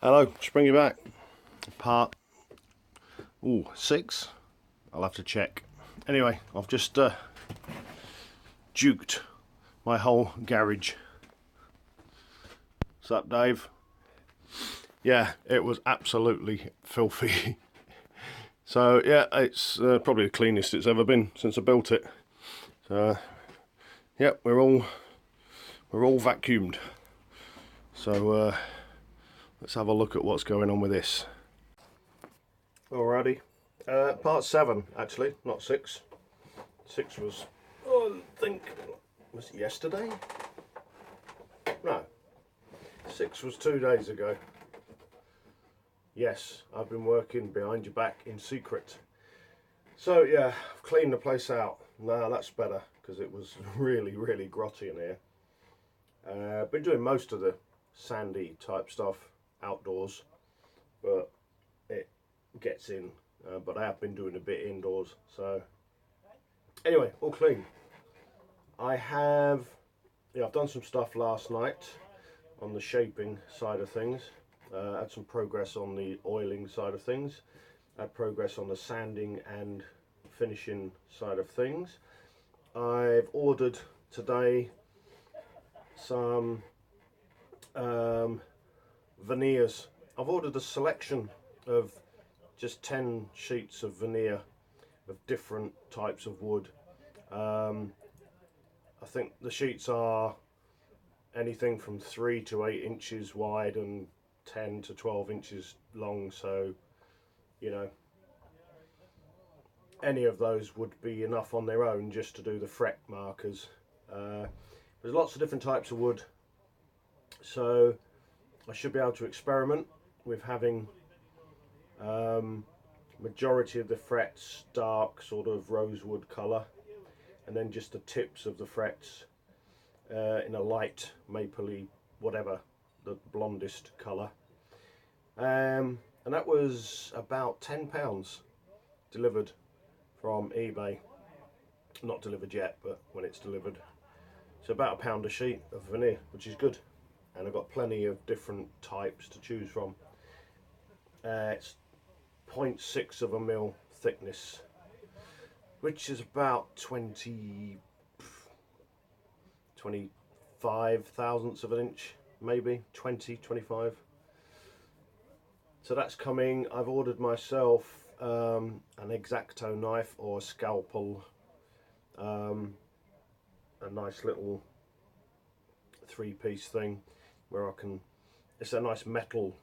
Hello, spring you back. Part 6. I'll have to check. Anyway, I've just duked my whole garage. What's up, Dave? Yeah, it was absolutely filthy. So yeah, it's probably the cleanest it's ever been since I built it. So yeah, we're all vacuumed. So let's have a look at what's going on with this. Alrighty, part 7 actually, not 6. 6 was, I think, was it yesterday? No, 6 was 2 days ago. Yes, I've been working behind your back in secret. So yeah, I've cleaned the place out. Now that's better because it was really grotty in here. Been doing most of the sandy type stuff outdoors, but it gets in. But I have been doing a bit indoors. So anyway, all clean. I've done some stuff last night on the shaping side of things. Had some progress on the oiling side of things. Had progress on the sanding and finishing side of things. I've ordered today some veneers. I've ordered a selection of just 10 sheets of veneer of different types of wood. I think the sheets are anything from 3 to 8 inches wide and 10 to 12 inches long, so you know, any of those would be enough on their own just to do the fret markers. There's lots of different types of wood, so I should be able to experiment with having majority of the frets dark sort of rosewood colour, and then just the tips of the frets in a light mapley, whatever, the blondest colour. And that was about £10 delivered from eBay. Not delivered yet, but when it's delivered. So about £1 a sheet of veneer, which is good. And I've got plenty of different types to choose from. It's 0.6 of a mil thickness, which is about 25 thousandths of an inch, maybe 25. So that's coming. I've ordered myself an X-Acto knife or a scalpel, a nice little 3-piece thing where I can, it's a nice metal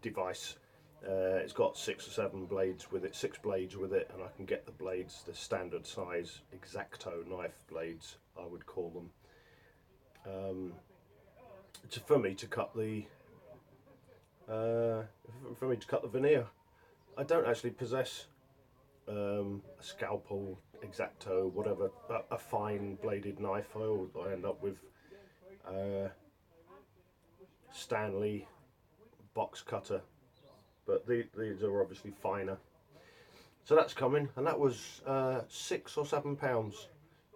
device. It's got 6 or 7 blades with it, 6 blades with it, and I can get the blades, the standard size X-Acto knife blades, I would call them. For me to cut the veneer. I don't actually possess a scalpel, X-Acto, whatever, a fine bladed knife. I end up with Stanley box cutter, but these are obviously finer. So that's coming, and that was £6 or £7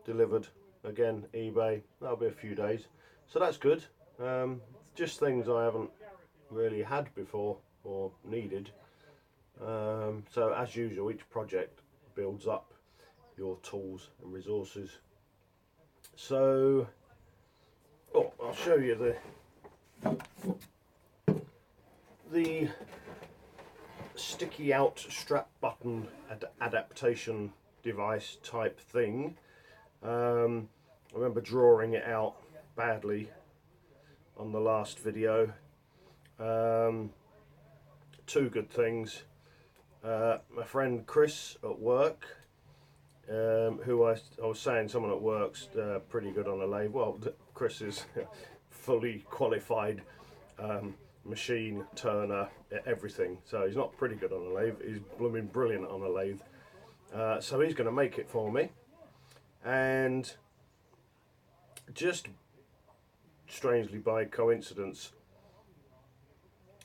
delivered. Again, eBay. That'll be a few days, so that's good. Just things I haven't really had before or needed. So as usual, each project builds up your tools and resources. So I'll show you the sticky out strap button adaptation device type thing. I remember drawing it out badly on the last video. 2 good things. My friend Chris at work, who I was saying someone at work's pretty good on a lathe. Well, Chris is fully qualified machine turner, everything. So he's not pretty good on a lathe, he's blooming brilliant on a lathe. So he's going to make it for me. And just strangely by coincidence,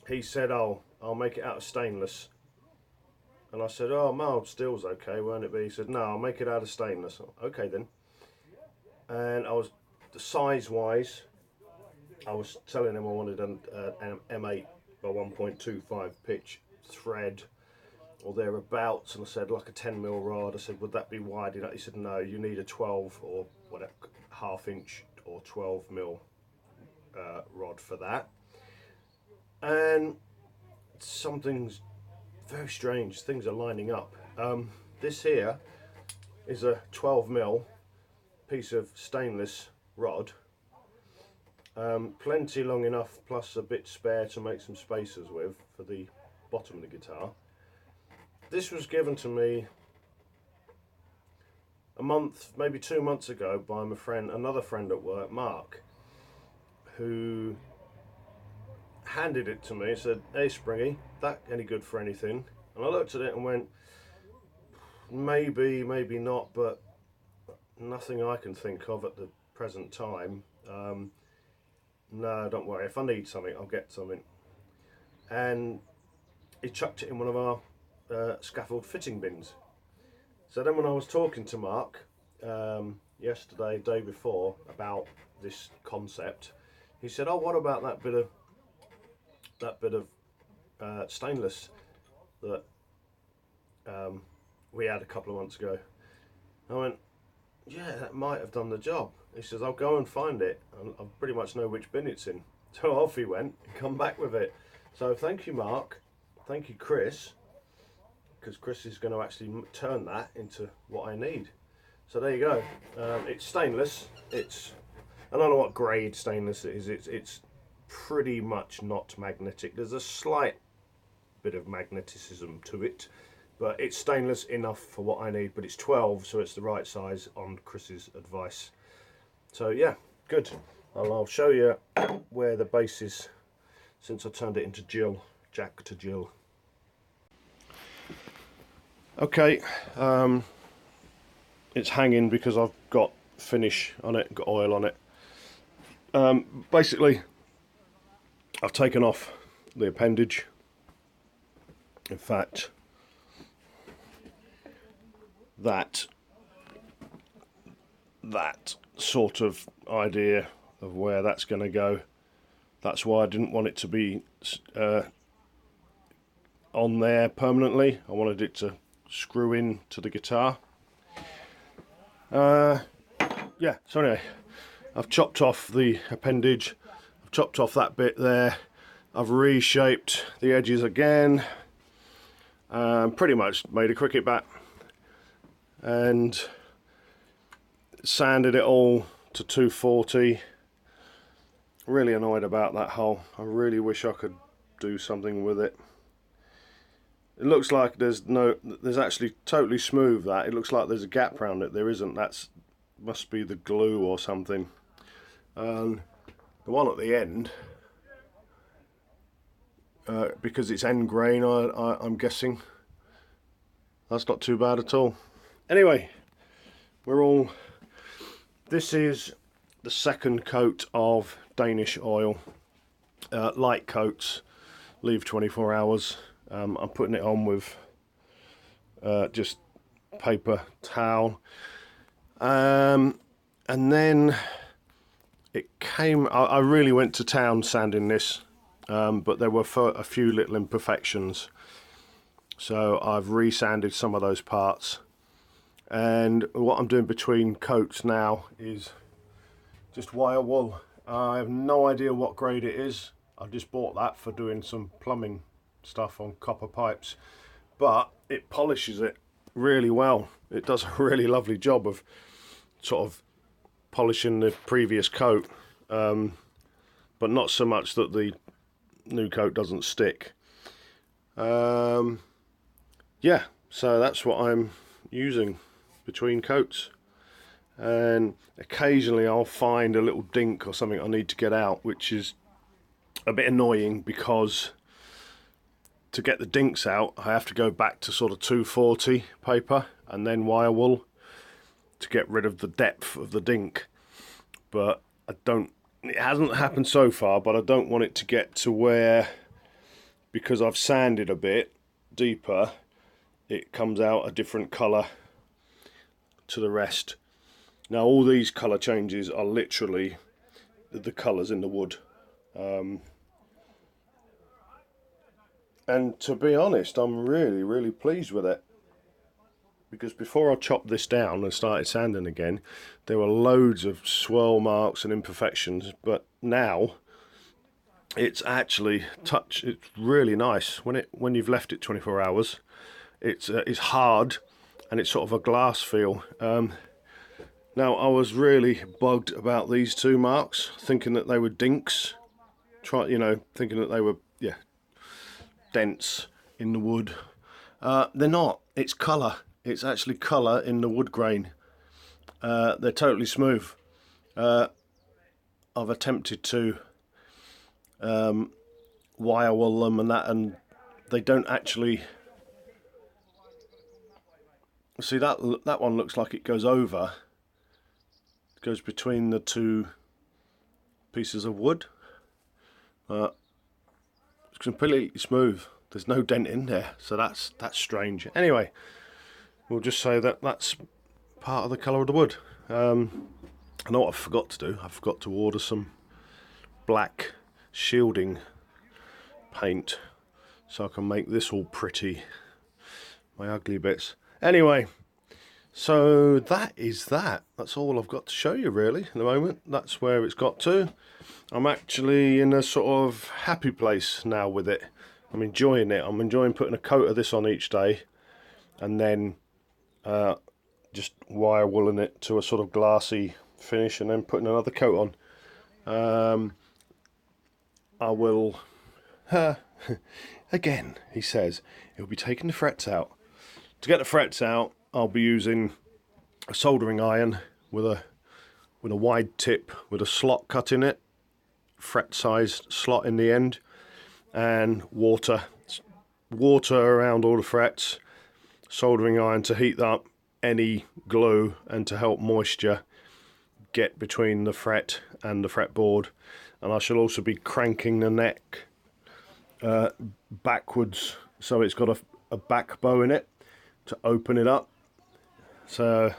he said, "Oh, I'll make it out of stainless." And I said, "Oh, mild steel's okay, won't it be?" He said, "No, I'll make it out of stainless." Okay then. And I was, size wise, I was telling him I wanted an M8 by 1.25 pitch thread or thereabouts, and I said like a 10mm rod. I said, would that be wide enough? He said, no, you need a 12 or whatever, ½ inch or 12mm rod for that. And something's very strange, things are lining up. This here is a 12mm piece of stainless rod, plenty long enough plus a bit spare to make some spacers with for the bottom of the guitar. This was given to me a month, maybe 2 months ago by my friend, another friend at work, Mark, who handed it to me and said, hey Springy, that any good for anything? And I looked at it and went, maybe, maybe not, but nothing I can think of at the present time. No, don't worry, if I need something, I'll get something. And he chucked it in one of our scaffold fitting bins. So then when I was talking to Mark yesterday, day before, about this concept, he said, oh, what about that bit of stainless that we had a couple of months ago? I went, yeah, that might have done the job. He says, I'll go and find it, and I pretty much know which bin it's in. So off he went and come back with it. So thank you, Mark. Thank you, Chris, because Chris is going to actually turn that into what I need. So there you go. It's stainless. I don't know what grade stainless it is. It's pretty much not magnetic. There's a slight bit of magneticism to it, but it's stainless enough for what I need. But it's 12, so it's the right size on Chris's advice. So yeah, good. I'll show you where the bass is since I turned it into Jill, Jack to Jill. Okay, it's hanging because I've got finish on it, got oil on it. Basically, I've taken off the appendage. In fact, that sort of idea of where that's going to go, that's why I didn't want it to be on there permanently. I wanted it to screw in to the guitar. Yeah, so anyway, I've chopped off the appendage, I've chopped off that bit there, I've reshaped the edges again, pretty much made a cricket bat and sanded it all to 240. Really annoyed about that hole. I really wish I could do something with it. It looks like there's actually totally smooth. That it looks like there's a gap around it. There isn't. That's must be the glue or something. The one at the end, because it's end grain, I'm guessing that's not too bad at all. Anyway, this is the second coat of Danish oil. Light coats, leave 24 hours. I'm putting it on with just paper towel, and then it came. I really went to town sanding this, but there were a few little imperfections, so I've resanded some of those parts. And what I'm doing between coats now is just wire wool. I have no idea what grade it is. I just bought that for doing some plumbing stuff on copper pipes, but it polishes it really well. It does a really lovely job of sort of polishing the previous coat, but not so much that the new coat doesn't stick. Yeah, so that's what I'm using between coats, and occasionally I'll find a little dink or something I need to get out, which is a bit annoying because to get the dinks out I have to go back to sort of 240 paper and then wire wool to get rid of the depth of the dink. But it hasn't happened so far, but I don't want it to get to where, because I've sanded a bit deeper, it comes out a different colour to the rest. Now all these colour changes are literally the colours in the wood. And to be honest, I'm really pleased with it. Because before I chopped this down and started sanding again, there were loads of swirl marks and imperfections, but now it's actually it's really nice when you've left it 24 hours. It's hard and it's sort of a glass feel. Now I was really bugged about these two marks, thinking that they were dinks, thinking that they were dents in the wood. They're not. It's colour. It's actually colour in the wood grain. They're totally smooth. I've attempted to wire wool them and that, and they don't actually. See, that one looks like it goes over. It goes between the two pieces of wood. It's completely smooth. There's no dent in there, so that's strange. Anyway, we'll just say that that's part of the colour of the wood. I know what I forgot to do. I forgot to order some black shielding paint so I can make this all pretty, my ugly bits. Anyway, so that is that. That's all I've got to show you really at the moment. That's where it's got to. I'm actually in a sort of happy place now with it. I'm enjoying it. I'm enjoying putting a coat of this on each day and then just wire wooling it to a sort of glassy finish and then putting another coat on. I will again, he says he'll be taking the frets out. To get the frets out, I'll be using a soldering iron with a wide tip with a slot cut in it, fret sized slot in the end, and water around all the frets, soldering iron to heat up any glue and to help moisture get between the fret and the fretboard. And I shall also be cranking the neck backwards so it's got a back bow in it to open it up. So,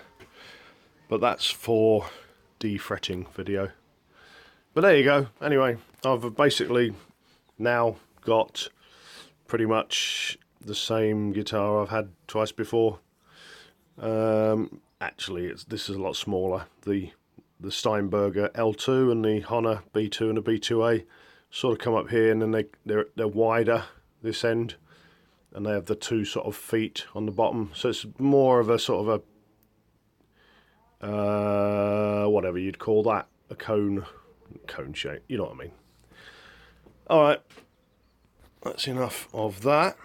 but that's for defretting video. But there you go. Anyway, I've basically now got pretty much the same guitar I've had twice before. Actually, this is a lot smaller. The Steinberger L2 and the Honor B2 and the B2A sort of come up here, and then they're wider this end, and they have the two sort of feet on the bottom. So it's more of a sort of a whatever you'd call that, a cone shape. You know what I mean? All right, that's enough of that.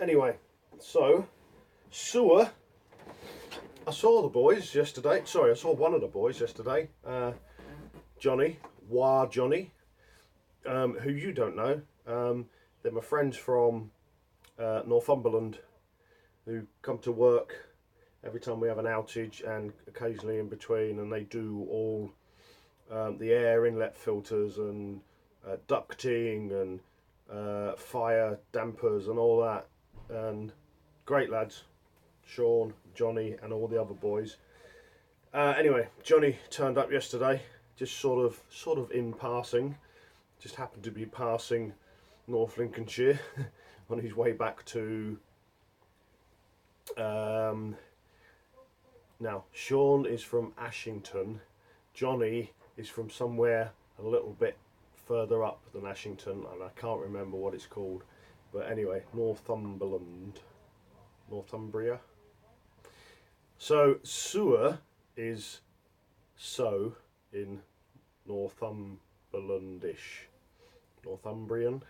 Anyway, so sewer. I saw the boys yesterday. Sorry, I saw one of the boys yesterday. Johnny, who you don't know. They're my friends from Northumberland who come to work every time we have an outage and occasionally in between, and they do all the air inlet filters and ducting and fire dampers and all that, and great lads, Sean, Johnny and all the other boys. Anyway, Johnny turned up yesterday, just sort of in passing, just happened to be passing North Lincolnshire on his way back to now Sean is from Ashington, Johnny is from somewhere a little bit further up than Ashington, and I can't remember what it's called, but anyway, Northumbria. So sewer is so in Northumberlandish, Northumbrian,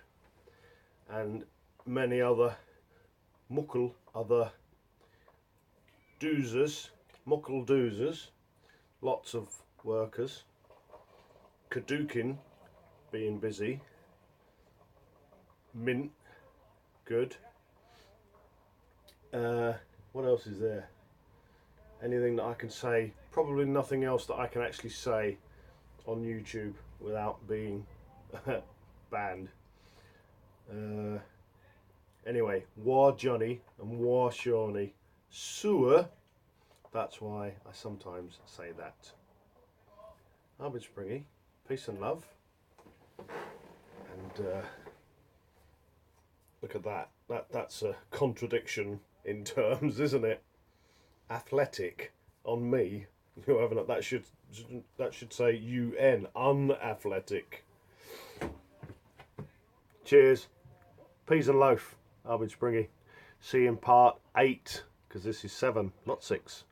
and many other muckle other doozers, muckle doozers, lots of workers, Cadukin being busy, mint, good. What else is there? Anything that I can say? Probably nothing else that I can actually say on YouTube without being banned. Anyway, War Johnny and War Shawnee. Sewer That's why I sometimes say that. I've been Springy. Peace and love. And look at that. That's a contradiction in terms, isn't it? Athletic on me. You haven't. That should say UN, unathletic. Cheers. Peas and loaf. I've been Springy. See you in part 8, because this is 7, not 6.